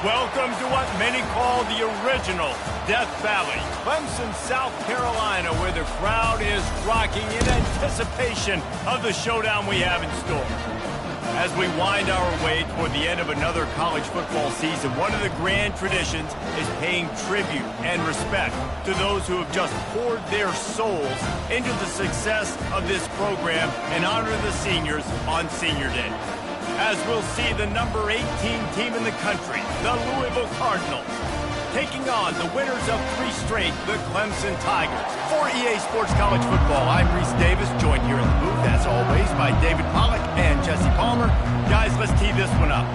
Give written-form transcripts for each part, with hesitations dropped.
Welcome to what many call the original Death Valley, Clemson, South Carolina, where the crowd is rocking in anticipation of the showdown we have in store. As we wind our way toward the end of another college football season, one of the grand traditions is paying tribute and respect to those who have just poured their souls into the success of this program and honor the seniors on Senior Day. As we'll see the number 18 team in the country, the Louisville Cardinals, taking on the winners of 3 straight, the Clemson Tigers. For EA Sports College Football, I'm Reese Davis, joined here in the booth, as always, by David Pollack and Jesse Palmer. Guys, let's tee this one up.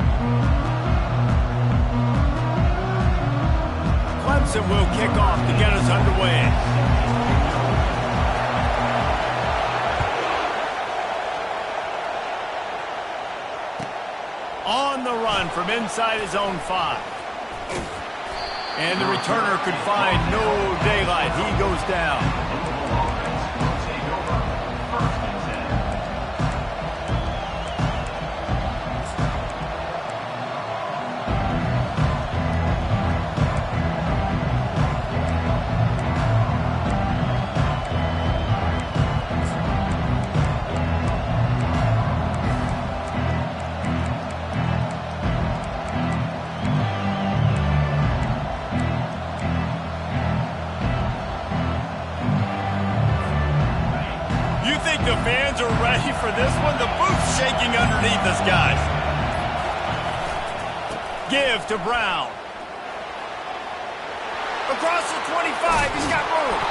Clemson will kick off to get us underway. On the run from inside his own 5. And the returner could find no daylight. He goes down. The fans are ready for this one. The booth's shaking underneath us, guys. Give to Brown. Across the 25, he's got room.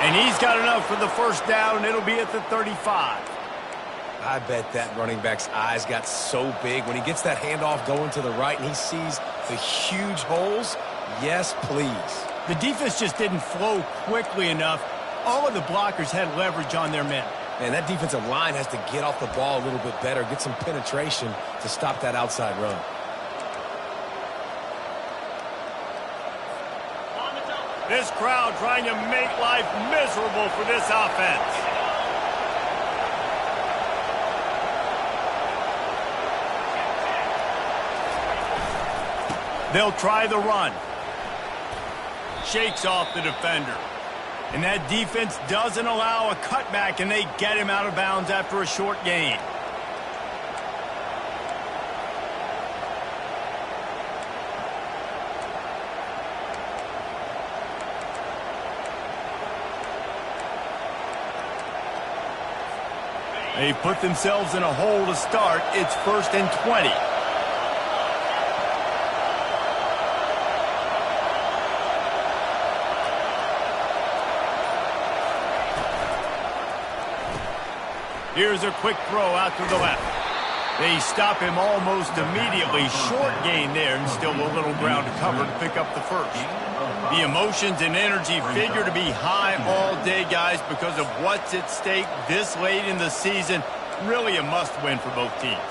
And he's got enough for the first down, and it'll be at the 35. I bet that running back's eyes got so big when he gets that handoff going to the right and he sees the huge holes. Yes, please. The defense just didn't flow quickly enough. All of the blockers had leverage on their men. Man, that defensive line has to get off the ball a little bit better, get some penetration to stop that outside run. This crowd trying to make life miserable for this offense. They'll try the run. Shakes off the defender. And that defense doesn't allow a cutback, and they get him out of bounds after a short gain. They put themselves in a hole to start. It's 1st and 20. Here's a quick throw out to the left. They stop him almost immediately. Short gain there, and still a little ground to cover to pick up the first. The emotions and energy figure to be high all day, guys, because of what's at stake this late in the season. Really a must-win for both teams.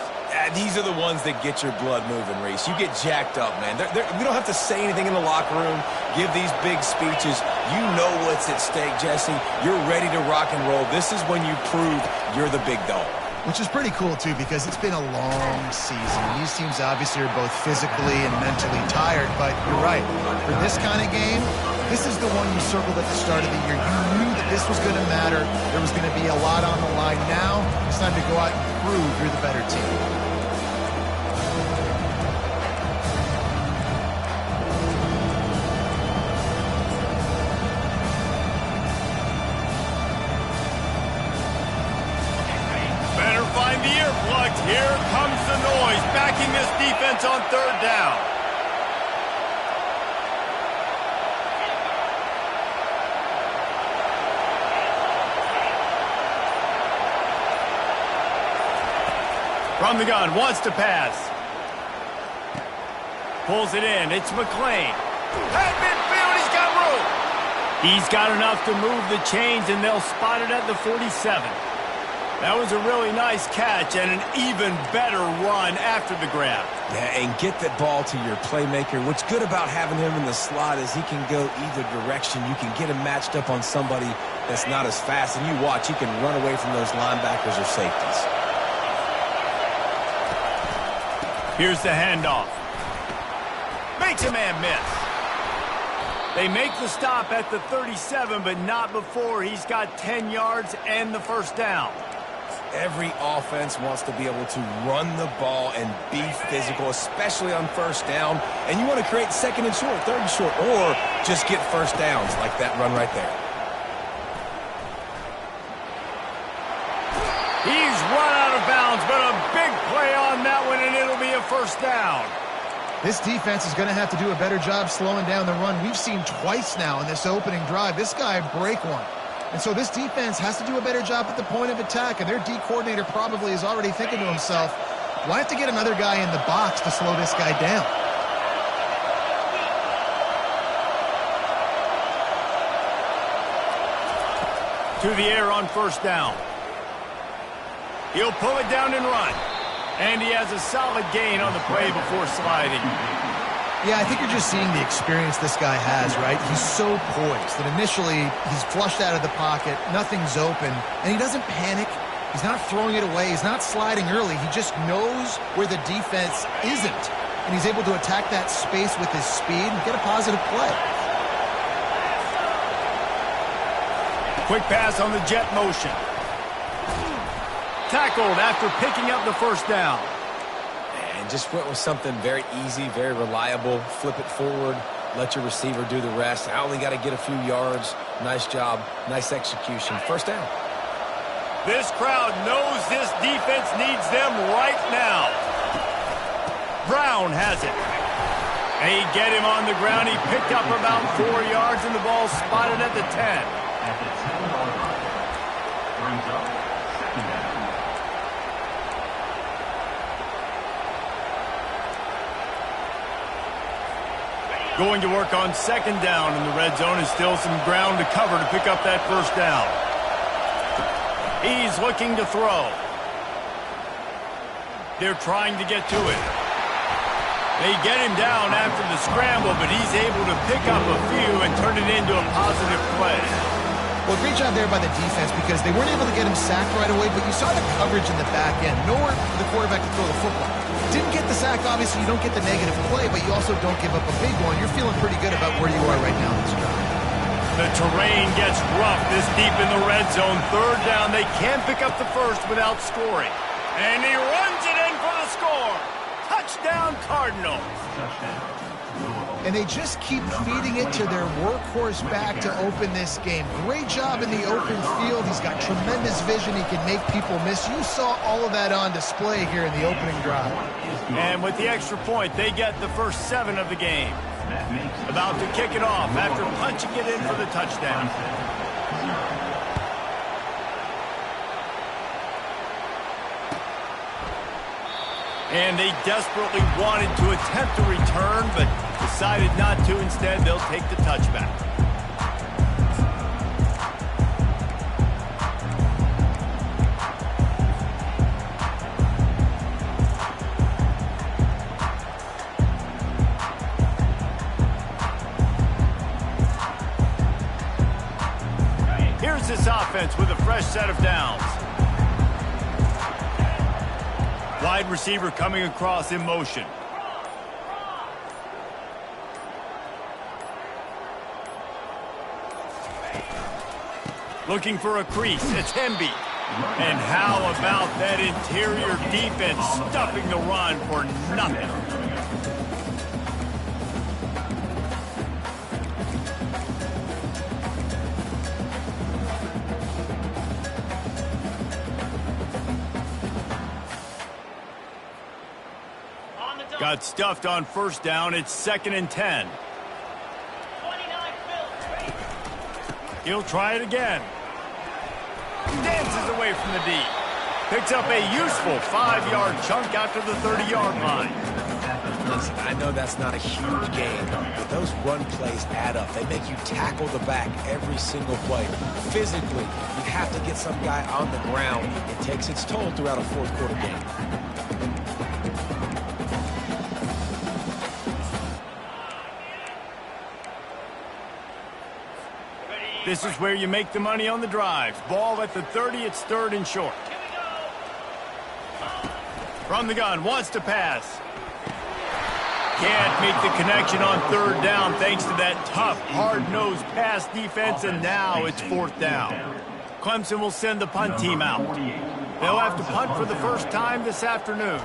These are the ones that get your blood moving, Reese. You get jacked up, man. We don't have to say anything in the locker room, give these big speeches. You know what's at stake, Jesse. You're ready to rock and roll. This is when you prove you're the big dog. Which is pretty cool, too, because it's been a long season. These teams obviously are both physically and mentally tired, but you're right. For this kind of game, this is the one you circled at the start of the year. You knew that this was going to matter. There was going to be a lot on the line. Now, it's time to go out and prove you're the better team. The earplugs. Here comes the noise, backing this defense on 3rd down. From the gun, wants to pass. Pulls it in. It's McLean. At midfield, he's got room. He's got enough to move the chains, and they'll spot it at the 47. That was a really nice catch and an even better run after the grab. Yeah, and get that ball to your playmaker. What's good about having him in the slot is he can go either direction. You can get him matched up on somebody that's not as fast, and you watch, he can run away from those linebackers or safeties. Here's the handoff. makes a man miss. They make the stop at the 37, but not before he's got 10 yards and the first down. Every offense wants to be able to run the ball and be physical, especially on first down. And you want to create second and short, third and short, or just get first downs like that run right there. He's run out of bounds, but a big play on that one, and it'll be a first down. This defense is going to have to do a better job slowing down the run. We've seen twice now in this opening drive this guy break one. And so this defense has to do a better job at the point of attack, and their D coordinator probably is already thinking to himself, well, I have to get another guy in the box to slow this guy down. To the air on first down. He'll pull it down and run. And he has a solid gain on the play before sliding. Yeah, I think you're just seeing the experience this guy has, right? He's so poised that initially he's flushed out of the pocket, nothing's open, and he doesn't panic. He's not throwing it away. He's not sliding early. He just knows where the defense isn't, and he's able to attack that space with his speed and get a positive play. Quick pass on the jet motion. Tackled after picking up the first down. And just went with something very easy, very reliable. Flip it forward, let your receiver do the rest. I only got to get a few yards. Nice job, nice execution. First down. This crowd knows this defense needs them right now. Brown has it. They get him on the ground. He picked up about 4 yards, and the ball spotted at the 10. Going to work on second down in the red zone, and still some ground to cover to pick up that first down. He's looking to throw. They're trying to get to it. They get him down after the scramble, but he's able to pick up a few and turn it into a positive play. Well, great job there by the defense because they weren't able to get him sacked right away, but you saw the coverage in the back end. Nowhere for the quarterback to throw the football. Didn't get the sack, obviously you don't get the negative play, but you also don't give up a big one. You're feeling pretty good about where you are right now in this drive. The terrain gets rough this deep in the red zone. Third down, they can't pick up the first without scoring. And he runs it in for the score. Touchdown, Cardinals. And they just keep feeding it to their workhorse back to open this game. Great job in the open field. He's got tremendous vision. He can make people miss. You saw all of that on display here in the opening drive. And with the extra point, they get the first 7 of the game. About to kick it off after punching it in for the touchdown. And they desperately wanted to attempt a return, but decided not to. Instead, they'll take the touchback. Here's this offense with a fresh set of downs. Wide receiver coming across in motion. Looking for a crease. It's Hemby. And how about that interior defense stuffing the run for nothing? Got stuffed on first down. It's 2nd and 10. He'll try it again. Dances away from the D. Picks up a useful 5-yard chunk out to the 30-yard line. Listen, I know that's not a huge gain, but those run plays add up. They make you tackle the back every single play. Physically, you have to get some guy on the ground. It takes its toll throughout a fourth-quarter game. This is where you make the money on the drive. Ball at the 30, it's 3rd and short. From the gun, wants to pass. Can't make the connection on third down thanks to that tough, hard-nosed pass defense, and now it's fourth down. Clemson will send the punt team out. They'll have to punt for the first time this afternoon.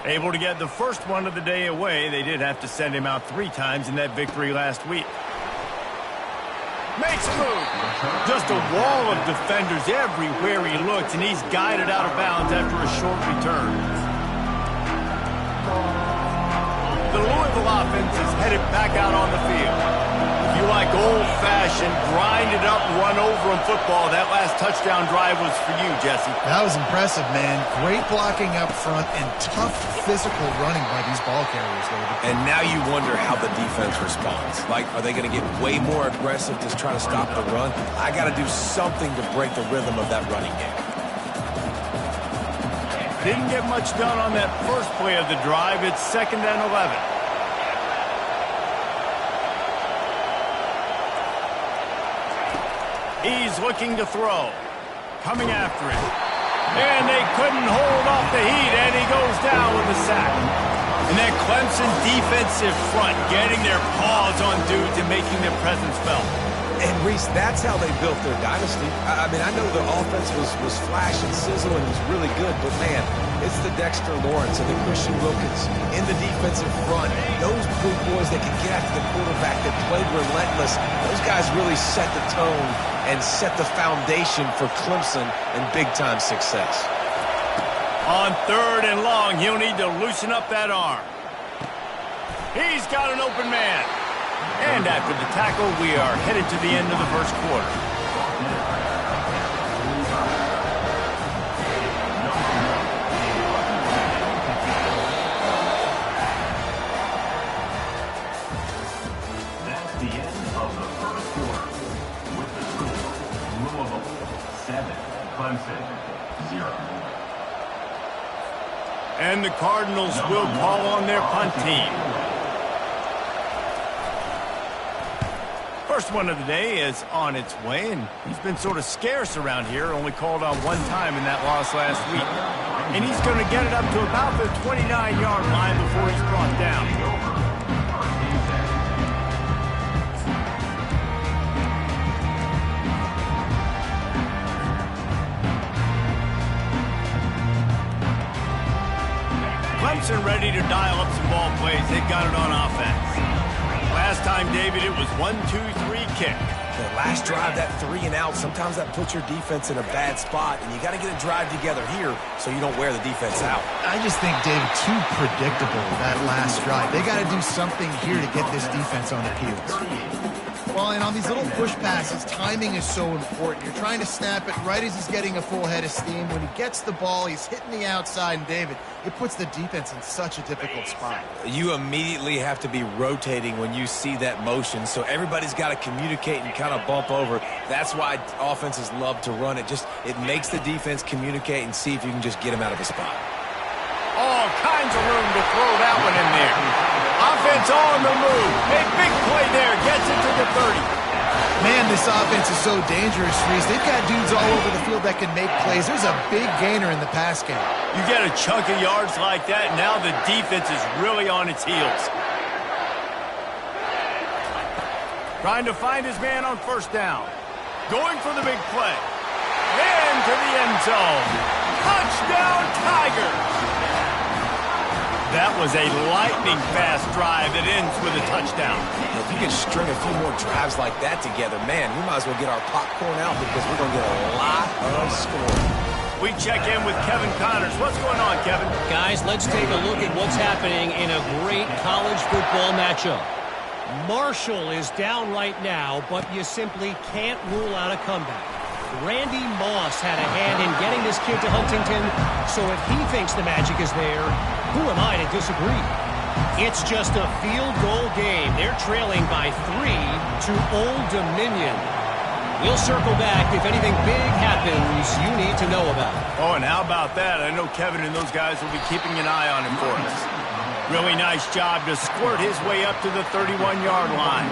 Able to get the first one of the day away. They did have to send him out 3 times in that victory last week. Makes a move. Just a wall of defenders everywhere he looks, and he's guided out of bounds after a short return. The Louisville offense is headed back out on the field. If you like old-fashioned, grind-it-up, run-over-'em football, that last touchdown drive was for you, Jesse. That was impressive, man. Great blocking up front and tough physical running by these ball carriers, David. And now you wonder how the defense responds. Like, are they going to get way more aggressive to try to stop the run? I got to do something to break the rhythm of that running game. Didn't get much done on that first play of the drive. It's 2nd and 11. He's looking to throw. Coming after him. And they couldn't hold off the heat, and he goes down with a sack. And that Clemson defensive front getting their paws on dudes and making their presence felt. And, Reese, that's how they built their dynasty. I mean, I know their offense was flash and sizzle and was really good, but, man, it's the Dexter Lawrence and the Christian Wilkins in the defensive front. Those big boys that can get after the quarterback, that played relentless, those guys really set the tone and set the foundation for Clemson and big-time success. On 3rd and long, he'll need to loosen up that arm. He's got an open man. And after the tackle, we are headed to the end of the first quarter. That's the end of the first quarter. With the score, Louisville 7, Clemson 0. And the Cardinals will call on their punt team. First one of the day is on its way, and he's been sort of scarce around here, only called on 1 time in that loss last week. And he's going to get it up to about the 29-yard line before he's brought down. Clemson ready to dial up some ball plays. They've got it on offense. Last time, David, it was 1-2-3 kick. The last drive, that 3 and out, sometimes that puts your defense in a bad spot, and you got to get a drive together here so you don't wear the defense out. I just think, David, too predictable, that last drive. They got to do something here to get this defense on their heels. Well, and on these little push passes, timing is so important. You're trying to snap it right as he's getting a full head of steam. When he gets the ball, he's hitting the outside, and David, it puts the defense in such a difficult spot. You immediately have to be rotating when you see that motion, so everybody's got to communicate and kind of bump over. That's why offenses love to run it. It makes the defense communicate and see if you can just get him out of a spot. All kinds of room to throw that one in there. Offense on the move. A big play there. Gets it to the 30. Man, this offense is so dangerous, Reese. They've got dudes all over the field that can make plays. There's a big gainer in the pass game. You get a chunk of yards like that, now the defense is really on its heels. Trying to find his man on first down. Going for the big play. And to the end zone. Touchdown, Tigers! That was a lightning-fast drive that ends with a touchdown. If you can string a few more drives like that together, man, we might as well get our popcorn out because we're going to get a lot of scoring. We check in with Kevin Connors. What's going on, Kevin? Guys, let's take a look at what's happening in a great college football matchup. Marshall is down right now, but you simply can't rule out a comeback. Randy Moss had a hand in getting this kid to Huntington, so if he thinks the magic is there, who am I to disagree? It's just a field goal game. They're trailing by 3 to Old Dominion. We'll circle back if anything big happens you need to know about. Oh, and how about that? I know Kevin and those guys will be keeping an eye on him for us. Really nice job to squirt his way up to the 31-yard line.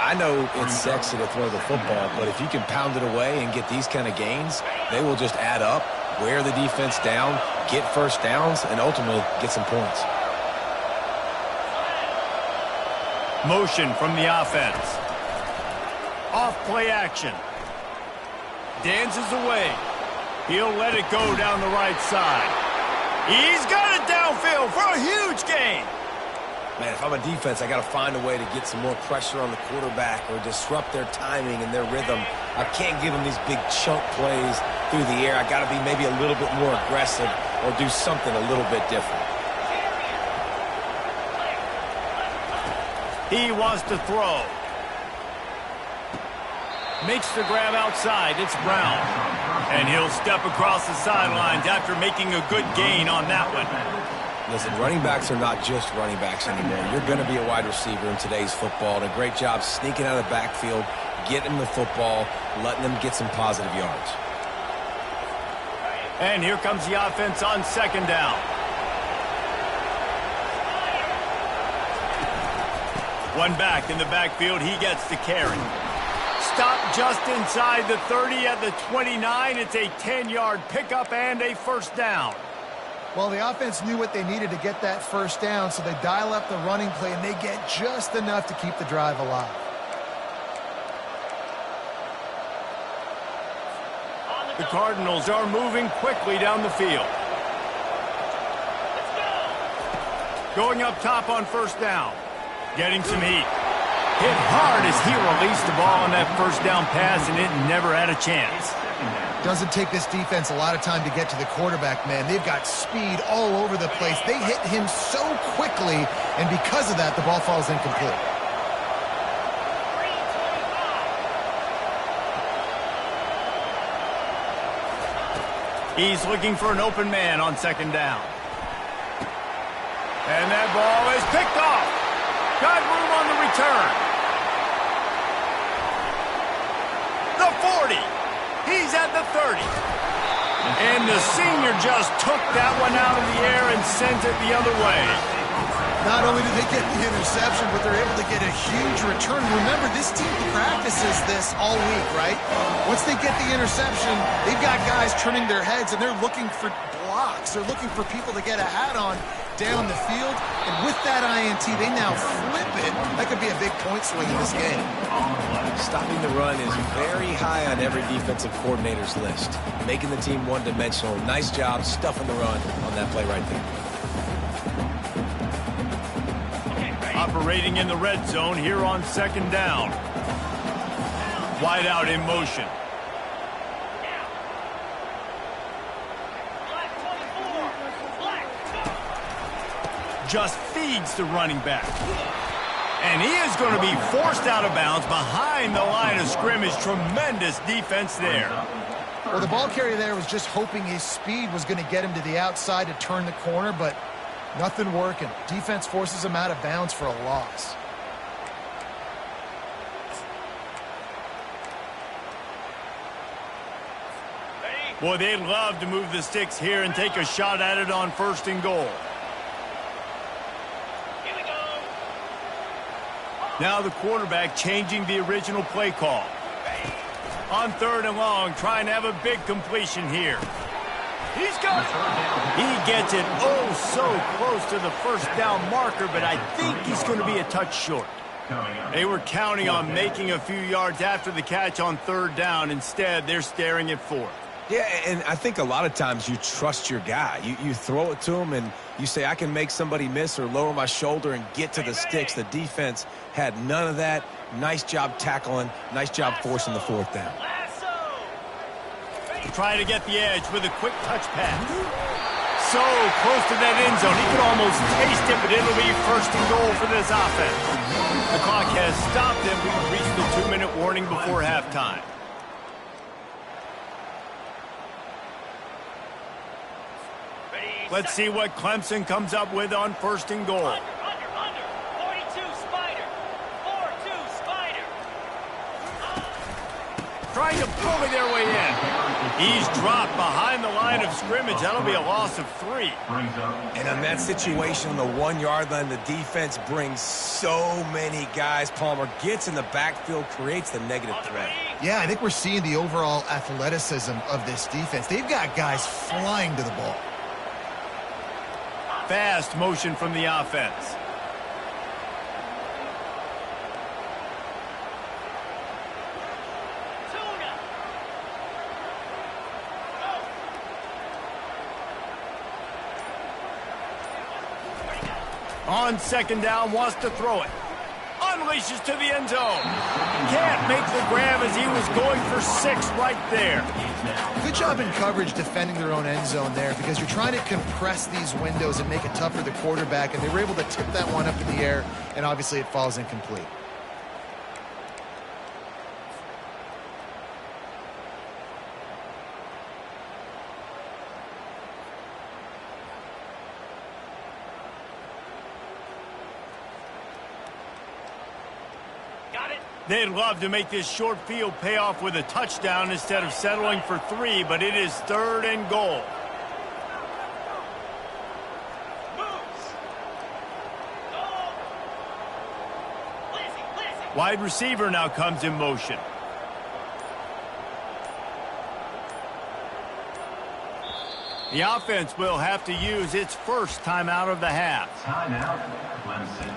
I know it's sexy to throw the football, but if you can pound it away and get these kind of gains, they will just add up. wear the defense down, get first downs, and ultimately get some points. Motion from the offense. Off play action. Dances away. He'll let it go down the right side. He's got it downfield for a huge gain. Man, if I'm a defense, I got to find a way to get some more pressure on the quarterback or disrupt their timing and their rhythm. I can't give them these big chunk plays through the air. I got to be maybe a little bit more aggressive or do something a little bit different. He wants to throw. Makes the grab outside. It's Brown. And he'll step across the sidelines after making a good gain on that one. Listen, running backs are not just running backs anymore. You're going to be a wide receiver in today's football. And a great job sneaking out of the backfield, getting the football, letting them get some positive yards. And here comes the offense on second down. One back in the backfield. He gets the carry. Stop just inside the 30 at the 29. It's a 10-yard pickup and a first down. Well, the offense knew what they needed to get that first down, so they dial up the running play, and they get just enough to keep the drive alive. The Cardinals are moving quickly down the field. Going up top on first down. Getting some heat. Hit hard as he released the ball on that first down pass, and it never had a chance. Doesn't take this defense a lot of time to get to the quarterback, man. They've got speed all over the place. They hit him so quickly, and because of that, the ball falls incomplete. He's looking for an open man on second down. And that ball is picked off. Got room on the return. The 40. He's at the 30. And the senior just took that one out of the air and sent it the other way. Not only do they get the interception, but they're able to get a huge return. Remember, this team practices this all week, right? Once they get the interception, they've got guys turning their heads, and they're looking for blocks. They're looking for people to get a hat on down the field. And with that INT, they now flip it. That could be a big point swing in this game. Stopping the run is very high on every defensive coordinator's list. Making the team one-dimensional. Nice job stuffing the run on that play right there. Operating in the red zone here on second down. Wide out in motion. Just feeds the running back. And he is going to be forced out of bounds behind the line of scrimmage. Tremendous defense there. Well, the ball carrier there was just hoping his speed was going to get him to the outside to turn the corner, but nothing working. Defense forces him out of bounds for a loss. Boy, they'd love to move the sticks here and take a shot at it on first and goal. Here we go. Now the quarterback changing the original play call. On third and long, trying to have a big completion here. He's got it. He gets it oh so close to the first down marker, but I think he's going to be a touch short. They were counting on making a few yards after the catch on third down. Instead, they're staring at fourth. Yeah, and I think a lot of times you trust your guy. You throw it to him and you say, I can make somebody miss or lower my shoulder and get to the sticks. The defense had none of that. Nice job tackling. Nice job forcing the fourth down. Trying to get the edge with a quick touch pass. So close to that end zone. He could almost taste it, but it'll be first and goal for this offense. The clock has stopped and we've reached the 2-minute warning before halftime. Let's see what Clemson comes up with on first and goal. Under. 42 Spider. 4-2 Spider. trying to bully their way in. He's dropped behind the line of scrimmage. That'll be a loss of 3. And on that situation on the 1-yard line, the defense brings so many guys. Palmer gets in the backfield, creates the negative threat. Yeah, I think we're seeing the overall athleticism of this defense. They've got guys flying to the ball. Fast motion from the offense. On second down, wants to throw it. Unleashes to the end zone. Can't make the grab as he was going for 6 right there. Good job in coverage defending their own end zone there, because you're trying to compress these windows and make it tough for the quarterback, and they were able to tip that one up in the air, and obviously it falls incomplete. They'd love to make this short field pay off with a touchdown instead of settling for 3, but it is 3rd and goal. Wide receiver now comes in motion. The offense will have to use its first timeout of the half. Timeout, Clemson.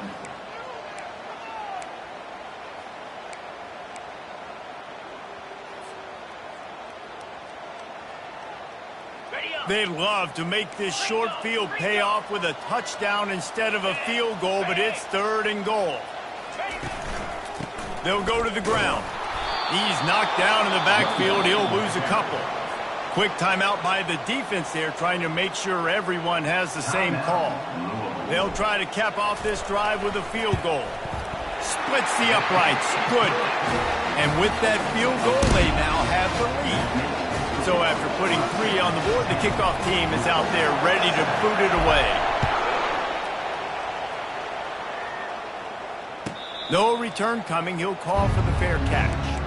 They'd love to make this short field pay off with a touchdown instead of a field goal, but it's 3rd and goal. They'll go to the ground. He's knocked down in the backfield. He'll lose a couple. Quick timeout by the defense there, trying to make sure everyone has the same call. They'll try to cap off this drive with a field goal. Splits the uprights. Good. And with that field goal, they now have the lead. So after putting 3 on the board, the kickoff team is out there ready to boot it away. No return coming. He'll call for the fair catch.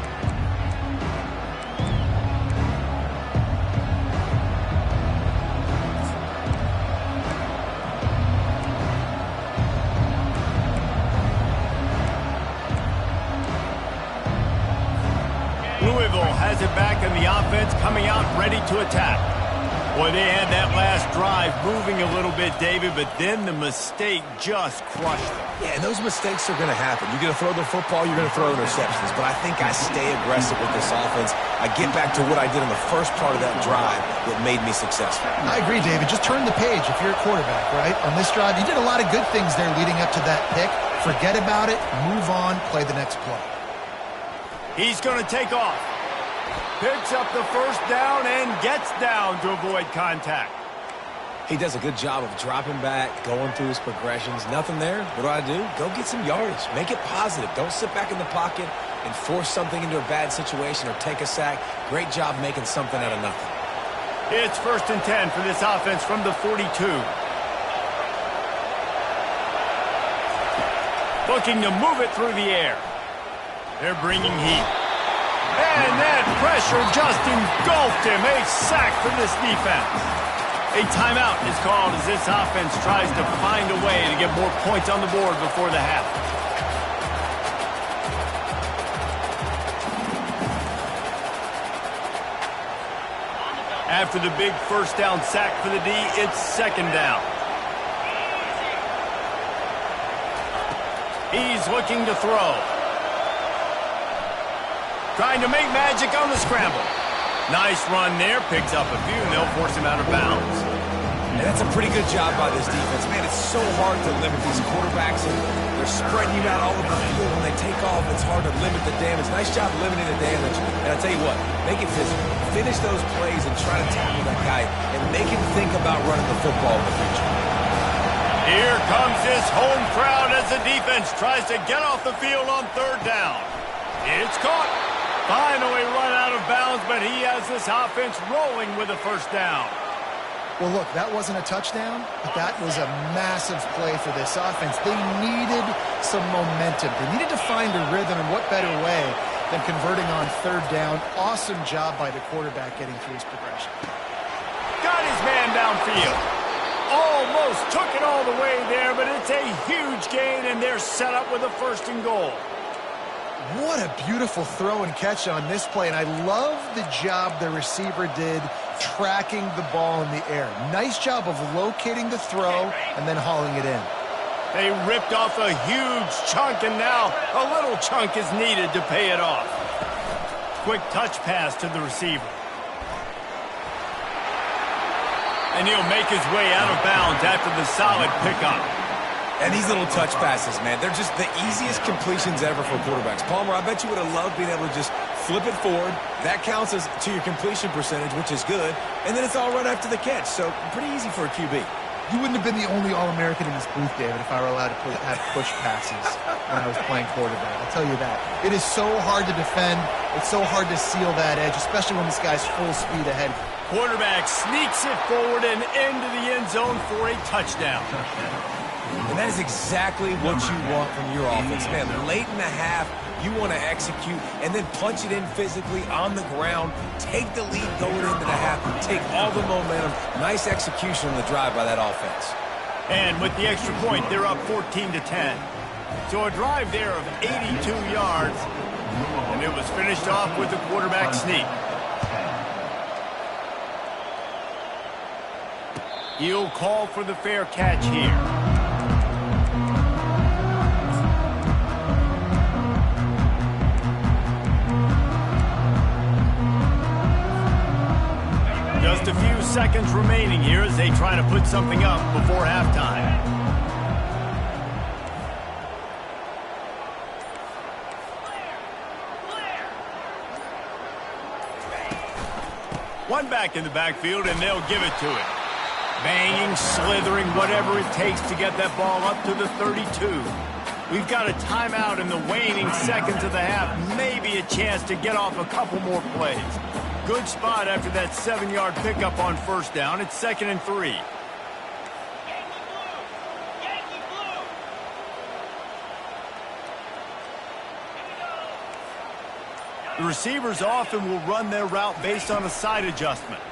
Louisville has it back, and the offense coming out ready to attack. Boy, they had that last drive moving a little bit, David, but then the mistake just crushed them. Yeah, and those mistakes are going to happen. You're going to throw the football, you're going to throw interceptions. But I think I stay aggressive with this offense. I get back to what I did in the first part of that drive that made me successful. I agree, David. Just turn the page if you're a quarterback, right? On this drive, you did a lot of good things there leading up to that pick. Forget about it, move on, play the next play. He's going to take off. Picks up the first down and gets down to avoid contact. He does a good job of dropping back, going through his progressions. Nothing there. What do? Go get some yardage. Make it positive. Don't sit back in the pocket and force something into a bad situation or take a sack. Great job making something out of nothing. It's 1st and 10 for this offense from the 42. Looking to move it through the air. They're bringing heat. And that pressure just engulfed him. A sack for this defense. A timeout is called as this offense tries to find a way to get more points on the board before the half. After the big first down sack for the D, it's 2nd down. He's looking to throw. Trying to make magic on the scramble. Nice run there. Picks up a few, and they'll force him out of bounds. And that's a pretty good job by this defense. Man, it's so hard to limit these quarterbacks, and they're spreading you out all over the field. When they take off, it's hard to limit the damage. Nice job limiting the damage. And I'll tell you what, make it physical. Finish those plays and try to tackle that guy and make him think about running the football in the future. Here comes this home crowd as the defense tries to get off the field on 3rd down. It's caught. Finally run out of bounds, but he has this offense rolling with a first down. Well, look, that wasn't a touchdown, but that was a massive play for this offense. They needed some momentum. They needed to find a rhythm, and what better way then converting on third down. Awesome job by the quarterback getting through his progression. Got his man downfield. Almost took it all the way there, but it's a huge gain, and they're set up with a 1st and goal. What a beautiful throw and catch on this play, and I love the job the receiver did tracking the ball in the air. Nice job of locating the throw and then hauling it in. They ripped off a huge chunk, and now a little chunk is needed to pay it off. Quick touch pass to the receiver. And he'll make his way out of bounds after the solid pickup. And these little touch passes, man, they're just the easiest completions ever for quarterbacks. Palmer, I bet you would have loved being able to just flip it forward. That counts as to your completion percentage, which is good. And then it's all right after the catch. So pretty easy for a QB. You wouldn't have been the only All-American in this booth, David, if I were allowed to have push passes when I was playing quarterback. I'll tell you that. It is so hard to defend. It's so hard to seal that edge, especially when this guy's full speed ahead. Quarterback sneaks it forward and into the end zone for a touchdown. And that is exactly what you want from your offense. Man, late in the half, you want to execute and then punch it in physically on the ground, take the lead going into the half, take all the momentum. Nice execution on the drive by that offense. And with the extra point, they're up 14-10. So a drive there of 82 yards, and it was finished off with the quarterback sneak. He'll call for the fair catch here. Just a few seconds remaining here as they try to put something up before halftime. One back in the backfield, and they'll give it to him. Banging, slithering, whatever it takes to get that ball up to the 32. We've got a timeout in the waning seconds of the half. Maybe a chance to get off a couple more plays. Good spot after that 7-yard pickup on 1st down. It's 2nd and 3. The receivers often will run their route based on a side adjustment.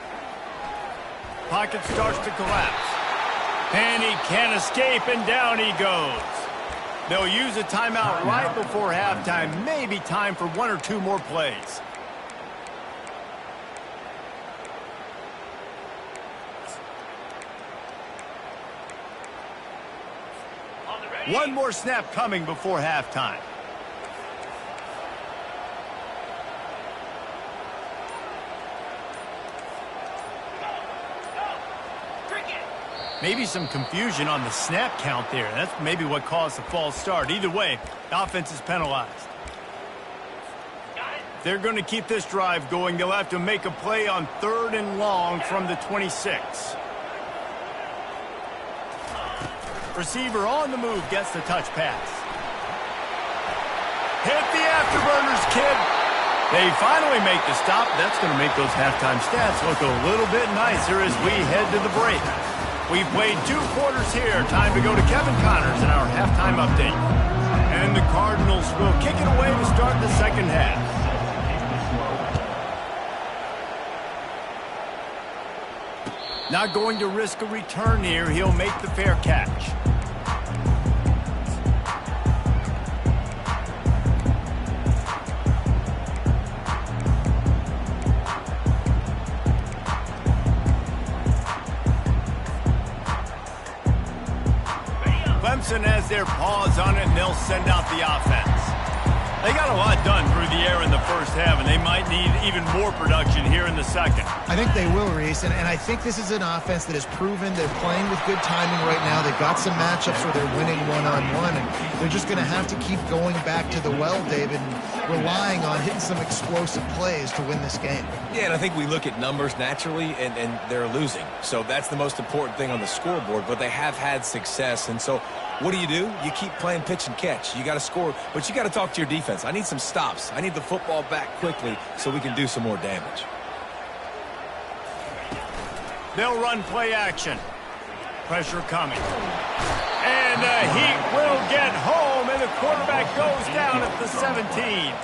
Pocket starts to collapse. And he can't escape, and down he goes. They'll use a timeout right before halftime. Maybe time for 1 or 2 more plays. One more snap coming before halftime. Maybe some confusion on the snap count there. That's maybe what caused the false start. Either way, the offense is penalized. They're going to keep this drive going. They'll have to make a play on 3rd and long from the 26. Receiver on the move gets the touch pass. Hit the afterburners, kid. They finally make the stop. That's going to make those halftime stats look a little bit nicer as we head to the break. We've played 2 quarters here. Time to go to Kevin Connors in our halftime update. And the Cardinals will kick it away to start the second half. Not going to risk a return here. He'll make the fair catch. Clemson has their paws on it, and they'll send out the offense. They got a lot done through the air in the first half, and they might need even more production here in the second. I think they will, Reese, and I think this is an offense that has proven they're playing with good timing right now. They've got some matchups where they're winning one-on-one, and they're just going to have to keep going back to the well, David, and relying on hitting some explosive plays to win this game. Yeah, and I think we look at numbers naturally, and they're losing. So that's the most important thing on the scoreboard, but they have had success, and so what do? You keep playing pitch and catch. You got to score, but you got to talk to your defense. I need some stops. I need the football back quickly so we can do some more damage. They'll run play action. Pressure coming. And the Heat will get home, and the quarterback goes down at the 17.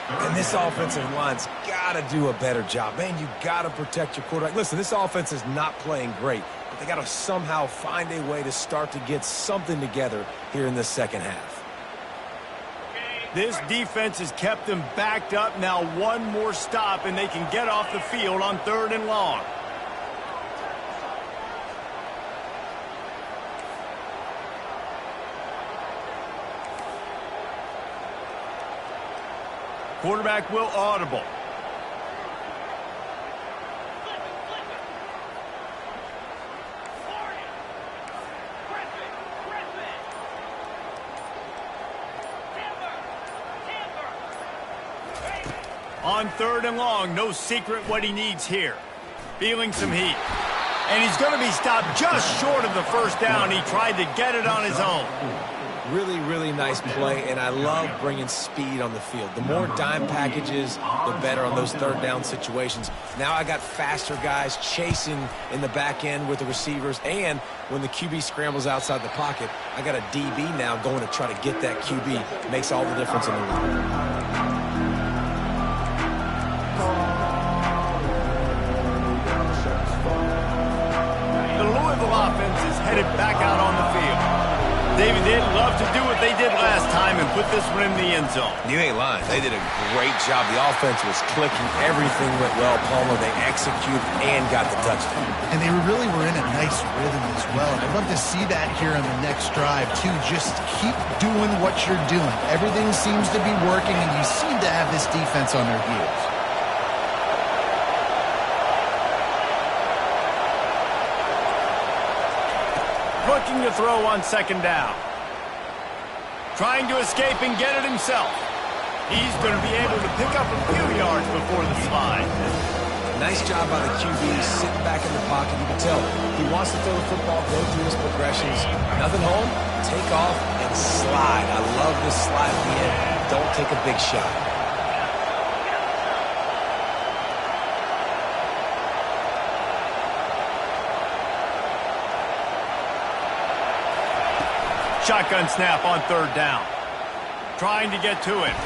And this offensive line's got to do a better job. Man, you got to protect your quarterback. Listen, this offense is not playing great, but they got to somehow find a way to start to get something together here in the second half. This defense has kept them backed up. Now one more stop, and they can get off the field on 3rd and long. Quarterback will audible. On 3rd and long, no secret what he needs here. Feeling some heat. And he's going to be stopped just short of the first down. He tried to get it on his own. Really, really nice play, and I love bringing speed on the field. The more dime packages, the better on those 3rd down situations. Now I got faster guys chasing in the back end with the receivers, and when the QB scrambles outside the pocket, I got a DB now going to try to get that QB. Makes all the difference in the world. Offense is headed back out on the field. David, they'd love to do what they did last time and put this one in the end zone. You ain't lying. They did a great job. The offense was clicking. Everything went well. Palmer, they executed and got the touchdown. And they really were in a nice rhythm as well. And I'd love to see that here on the next drive, too. Just keep doing what you're doing. Everything seems to be working, and you seem to have this defense on their heels. Looking to throw on 2nd down. Trying to escape and get it himself. He's going to be able to pick up a few yards before the slide. Nice job by the QB, sitting back in the pocket. You can tell he wants to throw the football, go through his progressions. Nothing home, take off, and slide. I love this slide at the end. Don't take a big shot. Shotgun snap on 3rd down. Trying to get to it.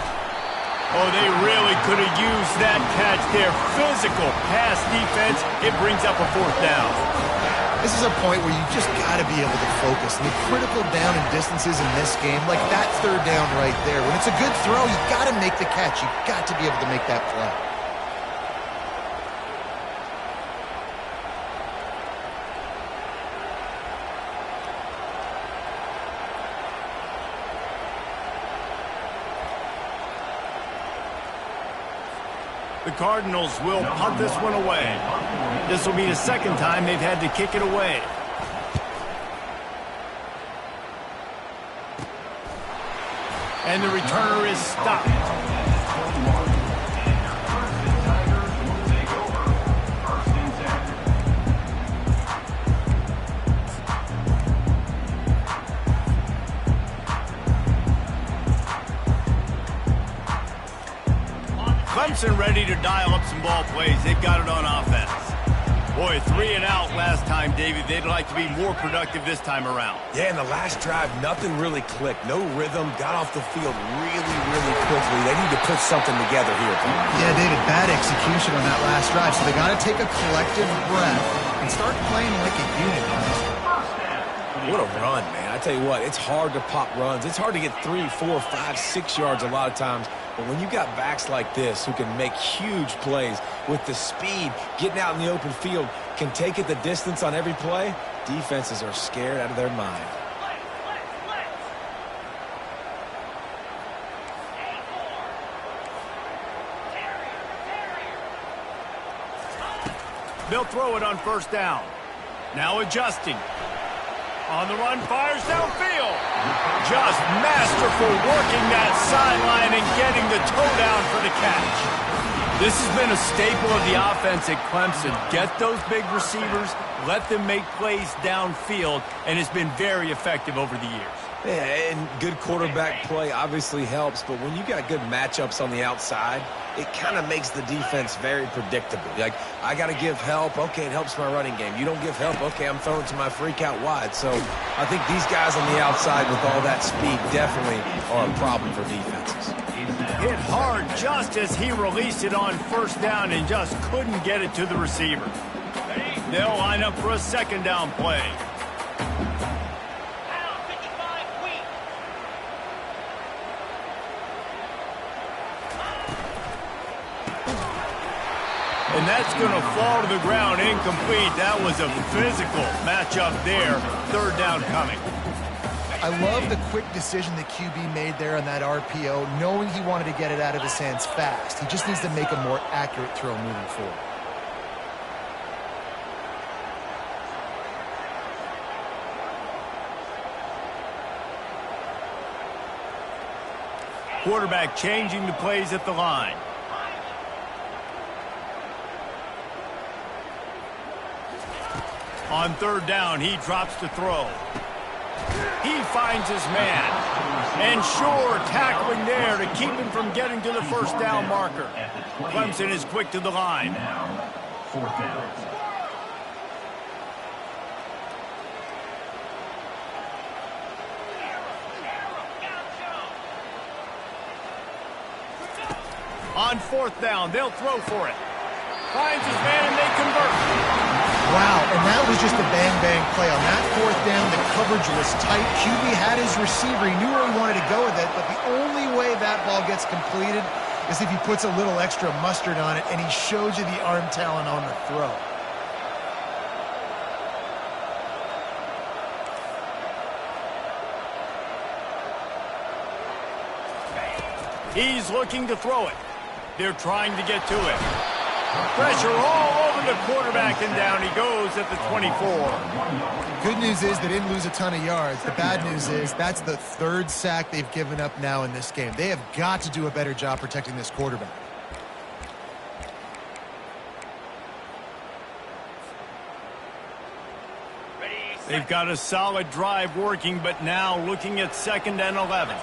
Oh, they really could have used that catch there. Physical pass defense. It brings up a 4th down. This is a point where you just got to be able to focus. And the critical down and distances in this game, like that 3rd down right there. When it's a good throw, you got to make the catch. You got to be able to make that play. The Cardinals will punt this one away. This will be the 2nd time they've had to kick it away. And the returner is stopped. Clemson ready to dial up some ball plays. They've got it on offense. Boy, 3 and out last time, David. They'd like to be more productive this time around. Yeah, in the last drive, nothing really clicked. No rhythm. Got off the field really, really quickly. They need to put something together here. Yeah, David, bad execution on that last drive. So they got to take a collective breath and start playing like a unit on this one. What a run, man. I tell you what, it's hard to pop runs. It's hard to get 3, 4, 5, 6 yards a lot of times. But when you got backs like this who can make huge plays with the speed, getting out in the open field, can take it the distance on every play, defenses are scared out of their mind. They'll throw it on 1st down. Now adjusting. On the run, fires downfield. Just masterful working that sideline and getting the toe down for the catch. This has been a staple of the offense at Clemson. Get those big receivers, let them make plays downfield, and it's been very effective over the years. Yeah, and good quarterback play obviously helps, but when you got good matchups on the outside, it kind of makes the defense very predictable. Like, I got to give help. Okay, it helps my running game. You don't give help. Okay, I'm throwing to my freak out wide. So I think these guys on the outside with all that speed definitely are a problem for defenses. hit hard just as he released it on first down and just couldn't get it to the receiver. They'll line up for a second down play. And that's going to fall to the ground incomplete. That was a physical matchup there. Third down coming. I love the quick decision that QB made there on that RPO, knowing he wanted to get it out of his hands fast. He just needs to make a more accurate throw moving forward. Quarterback changing the plays at the line. On third down, he drops to throw. He finds his man. And sure, tackling there to keep him from getting to the first down marker. Clemson is quick to the line. Now, fourth down. On fourth down, they'll throw for it. Finds his man and they convert. Wow, and that was just a bang-bang play. On that fourth down, the coverage was tight. QB had his receiver. He knew where he wanted to go with it, but the only way that ball gets completed is if he puts a little extra mustard on it, and he shows you the arm talent on the throw. He's looking to throw it. They're trying to get to it. Pressure all over the quarterback, and down he goes at the 24. Good news is they didn't lose a ton of yards. The bad news is that's the third sack they've given up now in this game. They have got to do a better job protecting this quarterback. They've got a solid drive working, but now looking at 2nd and 11.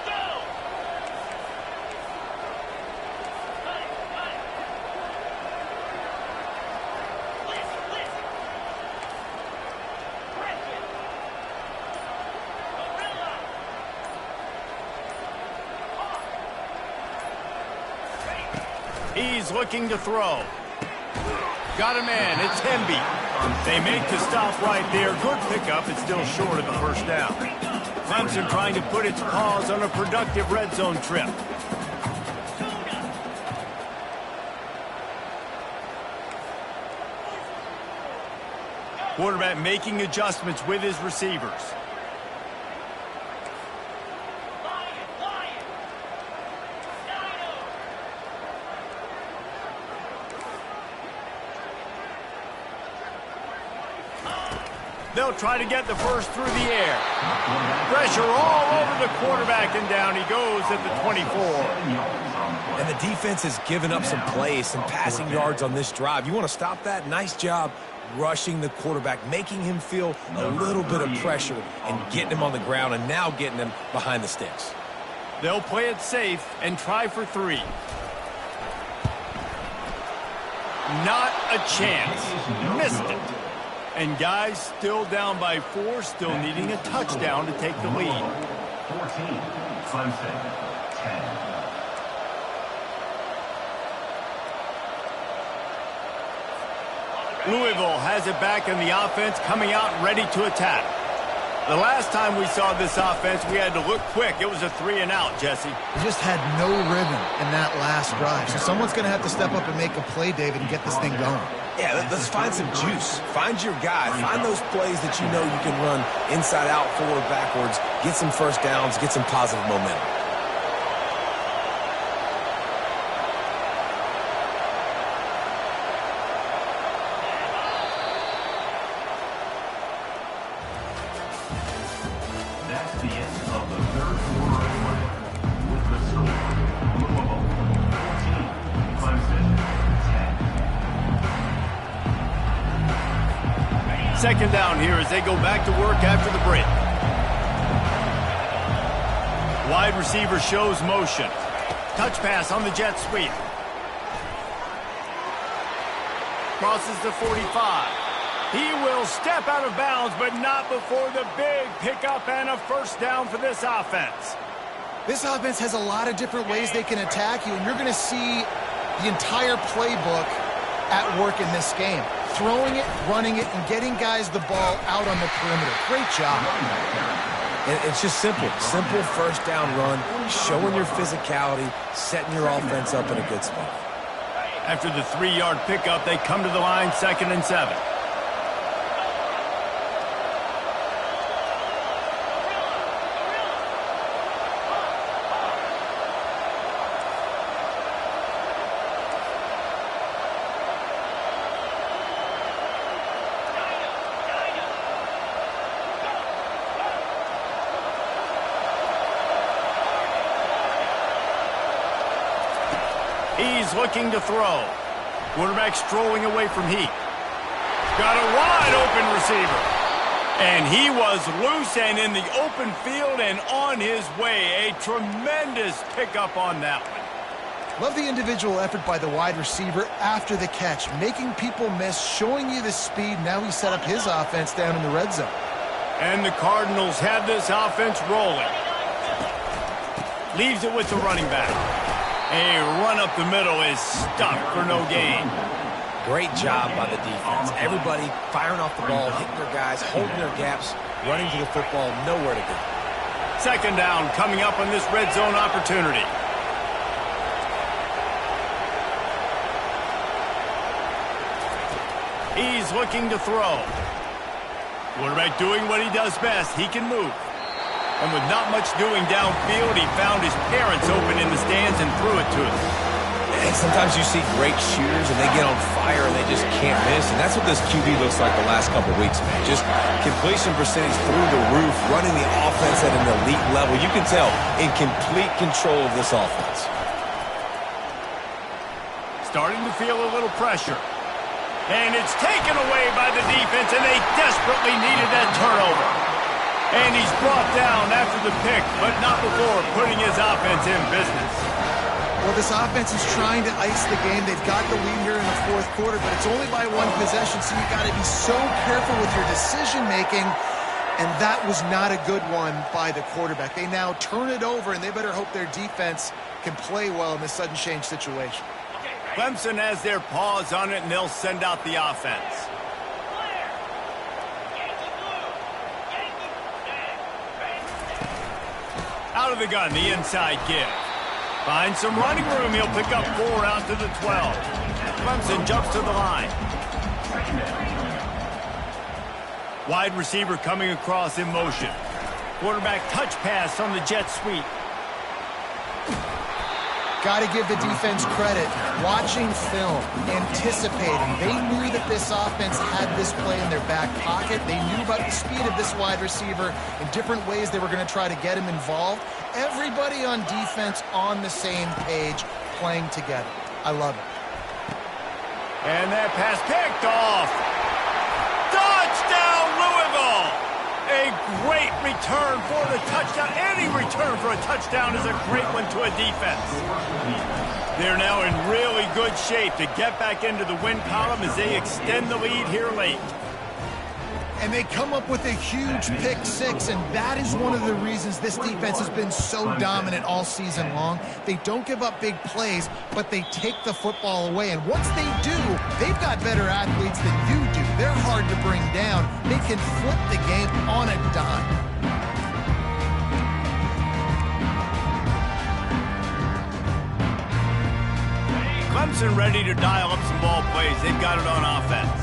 He's looking to throw. Got a man. It's Hemby. They make the stop right there. Good pickup. It's still short of the first down. Clemson trying to put its paws on a productive red zone trip. Quarterback making adjustments with his receivers. They'll try to get the first through the air. Pressure all over the quarterback, and down he goes at the 24. And the defense has given up some plays, some passing yards on this drive. You want to stop that? Nice job rushing the quarterback, making him feel a little bit of pressure and getting him on the ground, and now getting him behind the sticks. They'll play it safe and try for 3. Not a chance. Missed it. And guys still down by 4, still needing a touchdown to take the lead. 14, Clemson, 10. Louisville has it back in the offense, coming out ready to attack. The last time we saw this offense, we had to look quick. It was a 3-and-out, Jesse. They just had no rhythm in that last drive. So someone's going to have to step up and make a play, David, and get this thing going. Yeah, let's find some juice. Find your guy. Find those plays that you know you can run inside out, forward, backwards. Get some first downs. Get some positive momentum. That's the end of the third quarter of play. With the score, Louisville, 14, Clemson, 10. Second down here as they go back to work after the break. Wide receiver shows motion. Touch pass on the jet sweep. Crosses the 45. He will step out of bounds, but not before the big pickup and a first down for this offense. This offense has a lot of different ways they can attack you, and you're going to see the entire playbook at work in this game. Throwing it, running it, and getting guys the ball out on the perimeter. Great job. And it's just simple. Simple first down run, showing your physicality, setting your offense up in a good spot. After the 3-yard pickup, they come to the line, 2nd and 7. He's looking to throw. Quarterback strolling away from Heat. Got a wide open receiver. And he was loose and in the open field and on his way. A tremendous pickup on that one. Love the individual effort by the wide receiver after the catch, making people miss, showing you the speed. Now he set up his offense down in the red zone. And the Cardinals have this offense rolling. Leaves it with the running back. A run up the middle is stuck for no gain. Great job by the defense. Everybody firing off the ball, hitting their guys, holding their gaps, running to the football, nowhere to go. 2nd down coming up on this red zone opportunity. He's looking to throw. Quarterback doing what he does best. He can move. And with not much doing downfield, he found his parents open in the stands and threw it to them. And sometimes you see great shooters and they get on fire and they just can't miss. And that's what this QB looks like the last couple of weeks, man. Just completion percentage through the roof, running the offense at an elite level. You can tell in complete control of this offense. Starting to feel a little pressure. And it's taken away by the defense, and they desperately needed that turnover. And he's brought down after the pick, but not before putting his offense in business. Well, this offense is trying to ice the game. They've got the lead here in the 4th quarter, but it's only by 1 possession, so you've got to be so careful with your decision-making, and that was not a good one by the quarterback. They now turn it over, and they better hope their defense can play well in this sudden change situation. Clemson has their paws on it, and they'll send out the offense. Out of the gun, the inside give. Finds some running room. He'll pick up 4 out to the 12. Clemson jumps to the line. Wide receiver coming across in motion. Quarterback touch pass on the jet sweep. Got to give the defense credit. Watching film, anticipating. They knew that this offense had this play in their back pocket. They knew about the speed of this wide receiver in different ways they were going to try to get him involved. Everybody on defense on the same page, playing together. I love it. And that pass picked off. Touchdown, Louisville! A great return for the touchdown. Any return for a touchdown is a great one to a defense. They're now in really good shape to get back into the win column as they extend the lead here late. And they come up with a huge pick 6, and that is one of the reasons this defense has been so dominant all season long. They don't give up big plays, but they take the football away. And once they do, they've got better athletes than you do. They're hard to bring down. They can flip the game on a dime. Clemson ready to dial up some ball plays. They've got it on offense.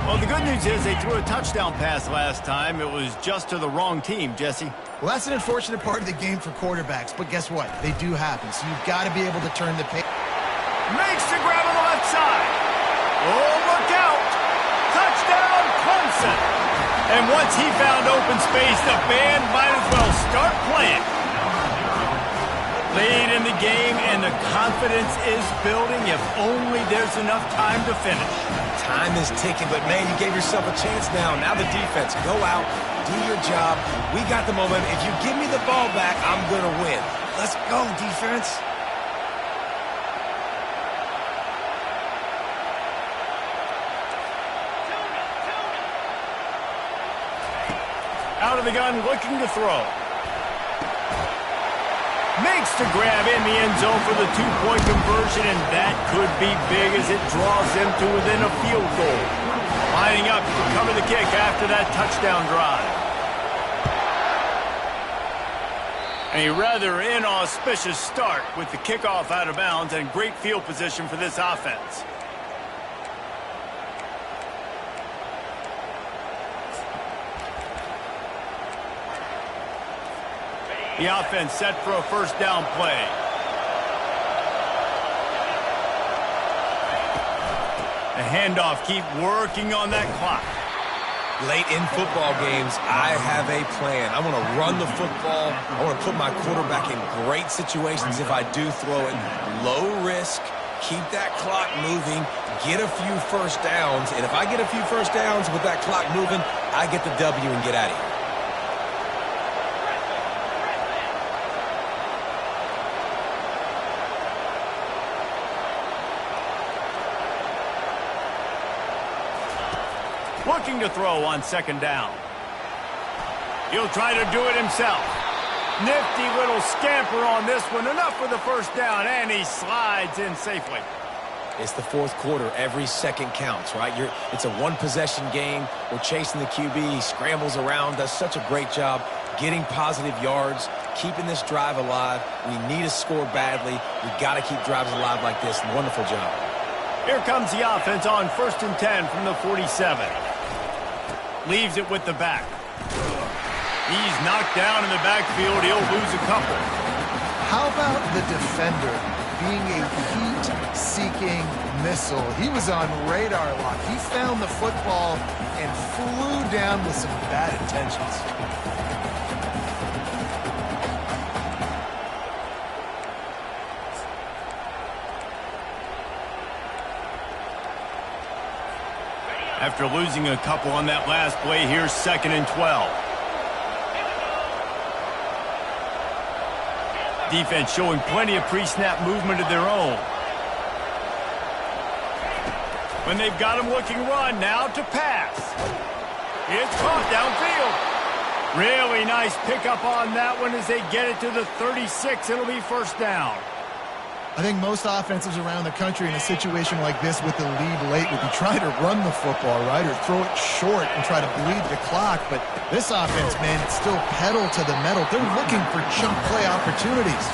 Well, the good news is they threw a touchdown pass last time. It was just to the wrong team, Jesse. Well, that's an unfortunate part of the game for quarterbacks, but guess what? They do happen, so you've got to be able to turn the page. Makes the grab on the left side. Oh, look out. Touchdown, Clemson. And once he found open space, the band might as well start playing. Lead in the game, and the confidence is building if only there's enough time to finish. Time is ticking, but man, you gave yourself a chance now. Now the defense, go out, do your job. We got the momentum. If you give me the ball back, I'm going to win. Let's go, defense. Out of the gun, looking to throw. Makes the grab in the end zone for the two-point conversion, and that could be big as it draws them to within a field goal. Lining up to cover the kick after that touchdown drive. A rather inauspicious start with the kickoff out of bounds and great field position for this offense. The offense set for a first down play. The handoff, keep working on that clock. Late in football games, I have a plan. I want to run the football. I want to put my quarterback in great situations if I do throw it. Low risk, keep that clock moving, get a few first downs. And if I get a few first downs with that clock moving, I get the W and get out of here. Looking to throw on second down. He'll try to do it himself. Nifty little scamper on this one. Enough for the first down, and he slides in safely. It's the fourth quarter. Every second counts, right? It's a one-possession game. We're chasing the QB. He scrambles around, does such a great job getting positive yards, keeping this drive alive. We need to score badly. We got to keep drives alive like this. Wonderful job. Here comes the offense on 1st and 10 from the 47. Leaves it with the back. He's knocked down in the backfield. He'll lose a couple. How about the defender being a heat-seeking missile? He was on radar lock. He found the football and flew down with some bad intentions. After losing a couple on that last play, here's 2nd and 12. Defense showing plenty of pre-snap movement of their own. When they've got him looking run, now to pass. It's caught downfield. Really nice pickup on that one as they get it to the 36. It'll be first down. I think most offenses around the country in a situation like this with the lead late would be trying to run the football, right, or throw it short and try to bleed the clock. But this offense, man, it's still pedal to the metal. They're looking for chunk play opportunities.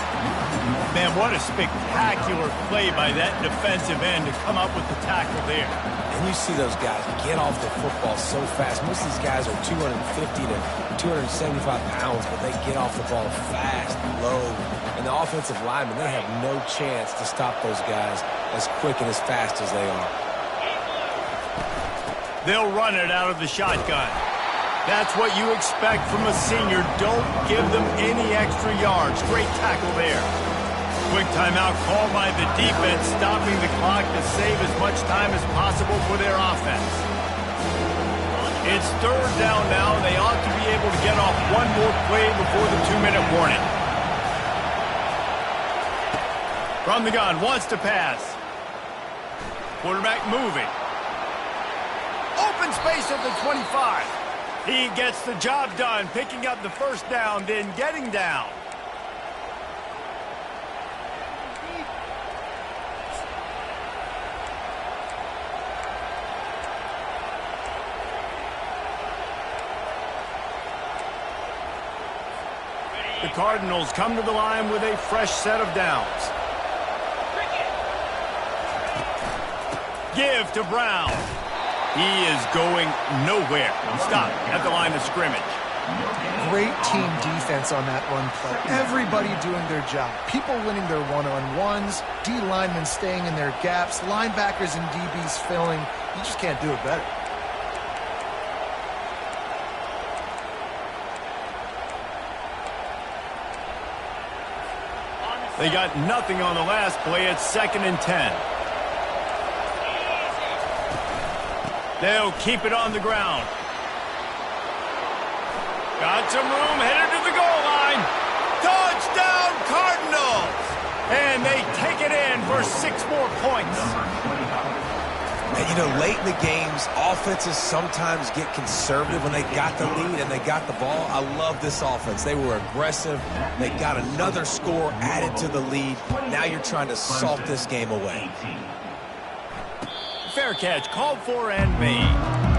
Man, what a spectacular play by that defensive end to come up with the tackle there. And you see those guys get off the football so fast. Most of these guys are 250 to 275 pounds, but they get off the ball fast, low. And the offensive linemen, they have no chance to stop those guys as quick and as fast as they are. They'll run it out of the shotgun. That's what you expect from a senior. Don't give them any extra yards. Great tackle there. Quick timeout called by the defense, stopping the clock to save as much time as possible for their offense. It's 3rd down now. They ought to be able to get off one more play before the 2-minute warning. From the gun, wants to pass. Quarterback moving. Open space at the 25. He gets the job done, picking up the first down, then getting down. The Cardinals come to the line with a fresh set of downs. Give to Brown. He is going nowhere. Stop at the line of scrimmage. Great team defense on that run play. Everybody doing their job. People winning their one-on-ones, D linemen staying in their gaps, linebackers and DBs filling. You just can't do it better. They got nothing on the last play. It's 2nd and 10. They'll keep it on the ground. Got some room, headed to the goal line. Touchdown, Cardinals! And they take it in for 6 more points. And, you know, late in the games, offenses sometimes get conservative when they got the lead and they got the ball. I love this offense. They were aggressive. They got another score added to the lead. Now you're trying to salt this game away. Fair catch, called for and made.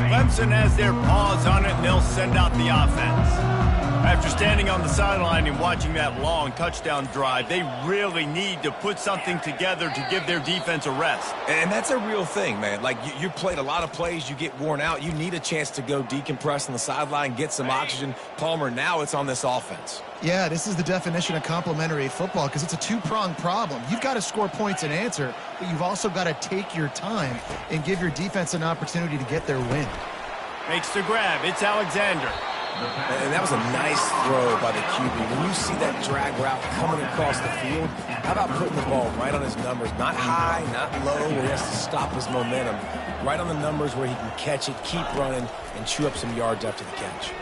Clemson has their paws on it, and they'll send out the offense. After standing on the sideline and watching that long touchdown drive, they really need to put something together to give their defense a rest. And that's a real thing, man. Like, you played a lot of plays, you get worn out. You need a chance to go decompress on the sideline, get some oxygen. Palmer, now it's on this offense. Yeah, this is the definition of complementary football because it's a two-pronged problem. You've got to score points and answer, but you've also got to take your time and give your defense an opportunity to get their win. Makes the grab. It's Alexander. And that was a nice throw by the QB. When you see that drag route coming across the field, how about putting the ball right on his numbers? Not high, not low, where he has to stop his momentum. Right on the numbers where he can catch it, keep running, and chew up some yards after the catch.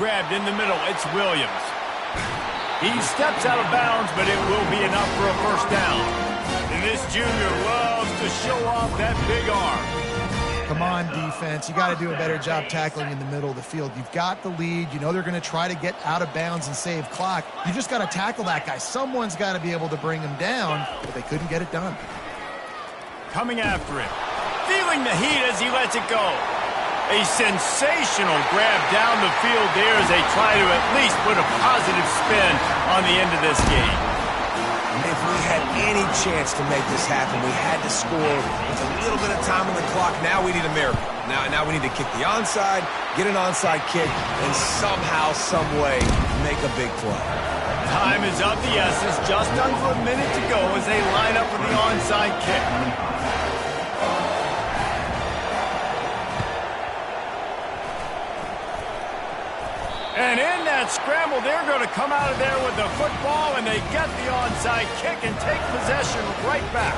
Grabbed in the middle. It's Williams. He steps out of bounds, but it will be enough for a first down. And this junior loves to show off that big arm. Come on, defense. You got to do a better job tackling in the middle of the field. You've got the lead. You know they're going to try to get out of bounds and save clock. You just got to tackle that guy. Someone's got to be able to bring him down, but they couldn't get it done. Coming after him. Feeling the heat as he lets it go. A sensational grab down the field there as they try to at least put a positive spin on the end of this game. If we had any chance to make this happen, we had to score with a little bit of time on the clock. Now we need a miracle. Now we need to kick the onside, get an onside kick, and somehow, some way, make a big play. Time is of the essence. Just under a minute to go as they line up for the onside kick. And in that scramble, they're going to come out of there with the football, and they get the onside kick and take possession right back.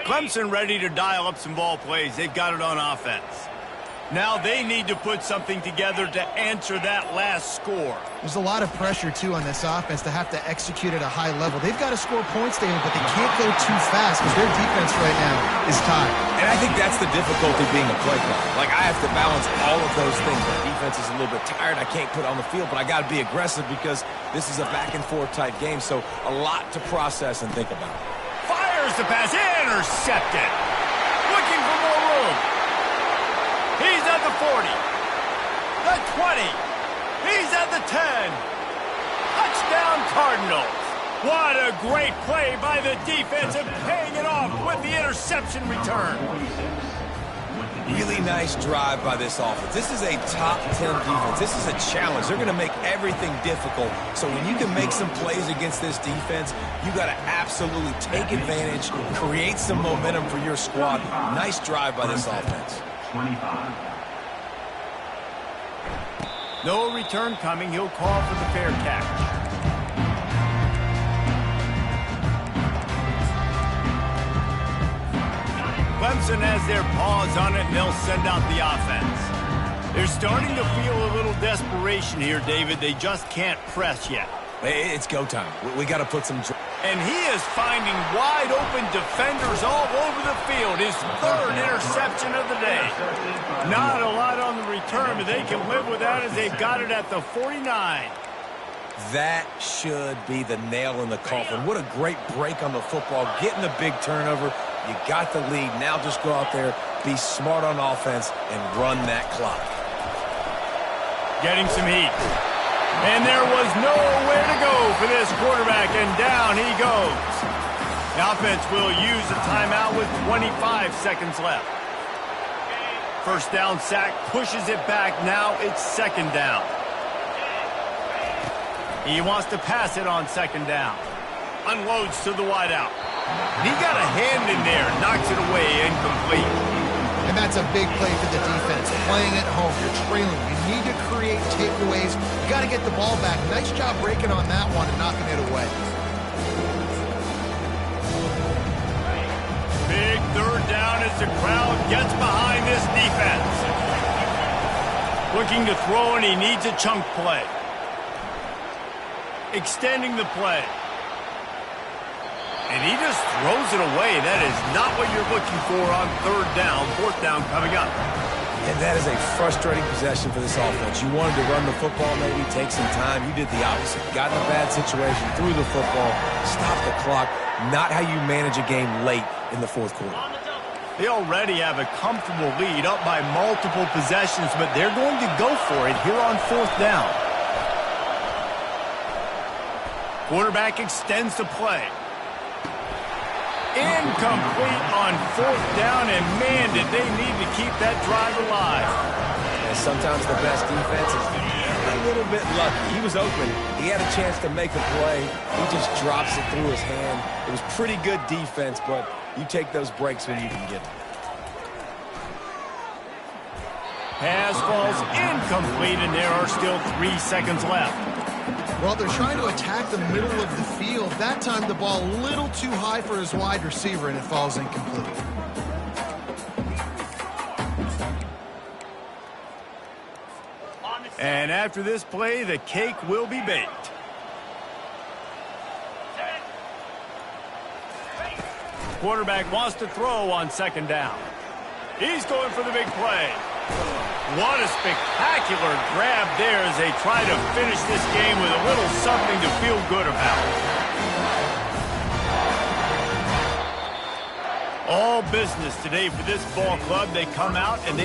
Clemson ready to dial up some ball plays. They've got it on offense. Now they need to put something together to answer that last score. There's a lot of pressure, too, on this offense to have to execute at a high level. They've got to score points, David, but they can't go too fast because their defense right now is tied. And I think that's the difficulty being a play caller. Like, I have to balance all of those things. My defense is a little bit tired. I can't put it on the field, but I got to be aggressive because this is a back-and-forth type game, so a lot to process and think about. Fires the pass, intercepted. Looking for more room. He's at the 40, the 20. He's at the 10. Touchdown Cardinals. What a great play by the defense and paying it off with the interception return. Really nice drive by this offense. This is a top 10 defense. This is a challenge. They're going to make everything difficult. So when you can make some plays against this defense, you got to absolutely take advantage, create some momentum for your squad. Nice drive by this offense. 25. No return coming. He'll call for the fair catch. Clemson has their paws on it, and they'll send out the offense. They're starting to feel a little desperation here, David. They just can't press yet. It's go time. We got to put some... And he is finding wide-open defenders all over the field. His third interception of the day. Not a lot on the return, but they can live with that as they've got it at the 49. That should be the nail in the coffin. What a great break on the football. Getting the big turnover. You got the lead. Now just go out there, be smart on offense, and run that clock. Getting some heat. And there was nowhere to go for this quarterback, and down he goes. The offense will use a timeout with 25 seconds left. First down sack pushes it back. Now it's second down. He wants to pass it on second down. Unloads to the wideout. And he got a hand in there, knocks it away, incomplete. And that's a big play for the defense. Playing at home, you're trailing. You need to create takeaways. You got to get the ball back. Nice job breaking on that one and knocking it away. Big third down as the crowd gets behind this defense. Looking to throw, and he needs a chunk play. Extending the play. And he just throws it away. That is not what you're looking for on third down. Fourth down coming up. And that is a frustrating possession for this offense. You wanted to run the football, maybe take some time. You did the opposite. Got in a bad situation, threw the football, stopped the clock. Not how you manage a game late in the fourth quarter. They already have a comfortable lead, up by multiple possessions, but they're going to go for it here on fourth down. Quarterback extends the play. Incomplete on fourth down, and man, did they need to keep that drive alive. And sometimes the best defense is a little bit lucky. He was open. He had a chance to make a play. He just drops it through his hand. It was pretty good defense, but you take those breaks when you can get them. Pass falls incomplete, and there are still 3 seconds left. Well, they're trying to attack the middle of the field. That time the ball a little too high for his wide receiver, and it falls incomplete. And after this play, the cake will be baked. Quarterback wants to throw on second down. He's going for the big play. What a spectacular grab there as they try to finish this game with a little something to feel good about. All business today for this ball club. They come out and they